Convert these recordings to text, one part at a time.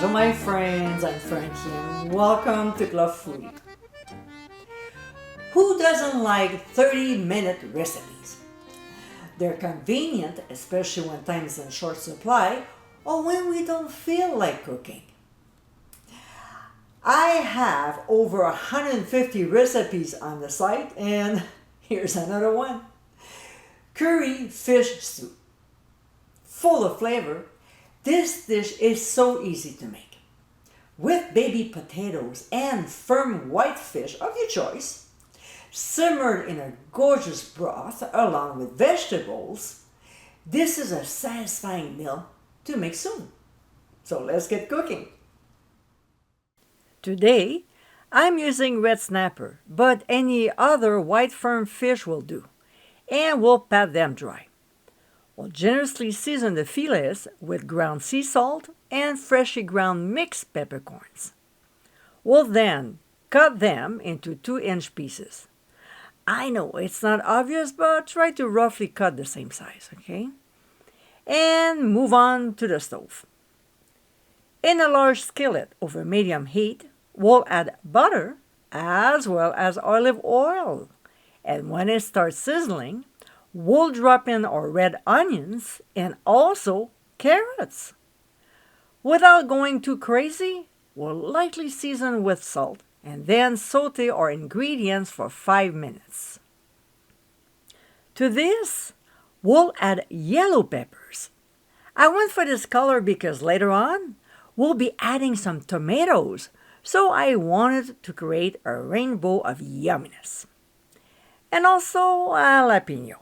Bonjour my friends, I'm Frankie and welcome to Club Foodie. Who doesn't like 30-minute recipes? They're convenient, especially when time is in short supply or when we don't feel like cooking. I have over 150 recipes on the site and here's another one. Curry fish soup. Full of flavor, this dish is so easy to make. With baby potatoes and firm white fish of your choice, simmered in a gorgeous broth along with vegetables, this is a satisfying meal to make soon. So let's get cooking. Today, I'm using red snapper, but any other white firm fish will do, and we'll pat them dry. We'll generously season the fillets with ground sea salt and freshly ground mixed peppercorns. We'll then cut them into 2-inch pieces. I know it's not obvious, but try to roughly cut the same size, okay? And move on to the stove. In a large skillet over medium heat, we'll add butter as well as olive oil. And when it starts sizzling, we'll drop in our red onions and also carrots. Without going too crazy, we'll lightly season with salt and then saute our ingredients for 5 minutes. To this, we'll add yellow peppers. I went for this color because later on, we'll be adding some tomatoes, so I wanted to create a rainbow of yumminess. And also jalapeno.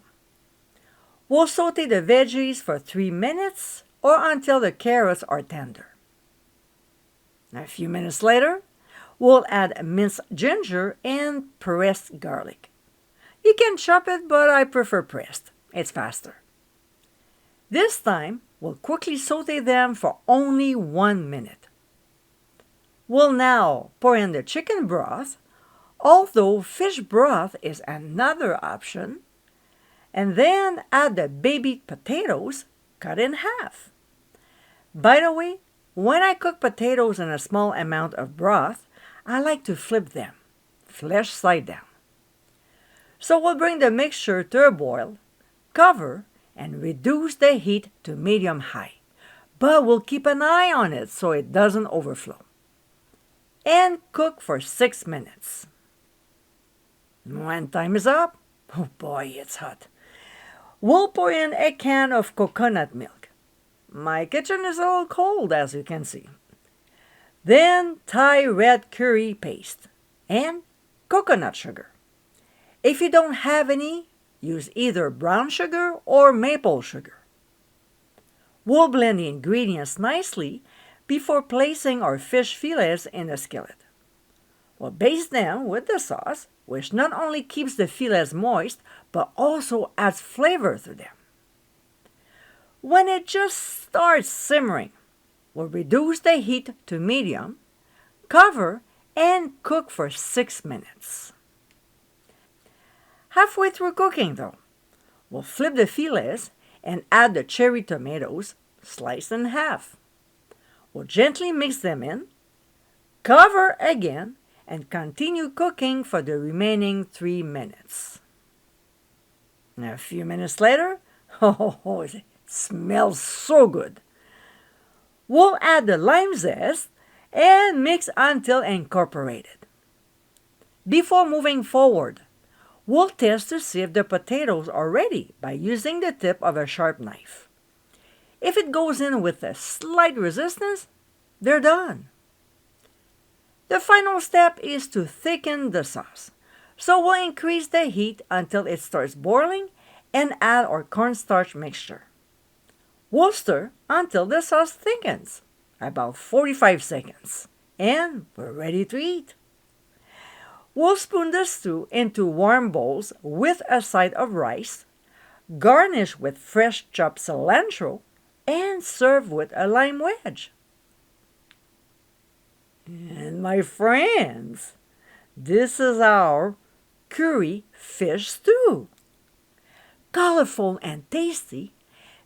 We'll saute the veggies for 3 minutes or until the carrots are tender. A few minutes later, we'll add minced ginger and pressed garlic. You can chop it, but I prefer pressed. It's faster. This time, we'll quickly saute them for only 1 minute. We'll now pour in the chicken broth, although fish broth is another option, and then add the baby potatoes cut in half. By the way, when I cook potatoes in a small amount of broth, I like to flip them, flesh side down. So we'll bring the mixture to a boil, cover, and reduce the heat to medium-high. But we'll keep an eye on it so it doesn't overflow. And cook for 6 minutes. When time is up, oh boy, it's hot. We'll pour in a can of coconut milk. My kitchen is a little cold, as you can see. Then Thai red curry paste and coconut sugar. If you don't have any, use either brown sugar or maple sugar. We'll blend the ingredients nicely before placing our fish fillets in the skillet. We'll baste them with the sauce, which not only keeps the fillets moist, but also adds flavor to them. When it just starts simmering, we'll reduce the heat to medium, cover, and cook for 6 minutes. Halfway through cooking though, we'll flip the fillets and add the cherry tomatoes sliced in half. We'll gently mix them in, cover again, and continue cooking for the remaining 3 minutes. A few minutes later, it smells so good. We'll add the lime zest and mix until incorporated. Before moving forward, we'll test to see if the potatoes are ready by using the tip of a sharp knife. If it goes in with a slight resistance, they're done. The final step is to thicken the sauce. So we'll increase the heat until it starts boiling and add our cornstarch mixture. We'll stir until the sauce thickens, about 45 seconds, and we're ready to eat. We'll spoon the stew into warm bowls with a side of rice, garnish with fresh chopped cilantro, and serve with a lime wedge. And my friends, this is our curry fish stew. Colorful and tasty,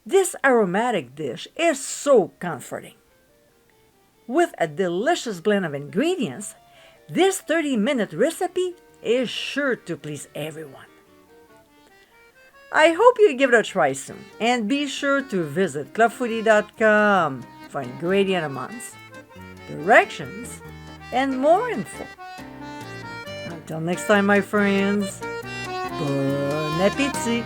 this aromatic dish is so comforting. With a delicious blend of ingredients, this 30-minute recipe is sure to please everyone. I hope you give it a try soon, and be sure to visit clubfoodie.com for ingredient amounts, directions, and more info. Until next time, my friends, bon appétit!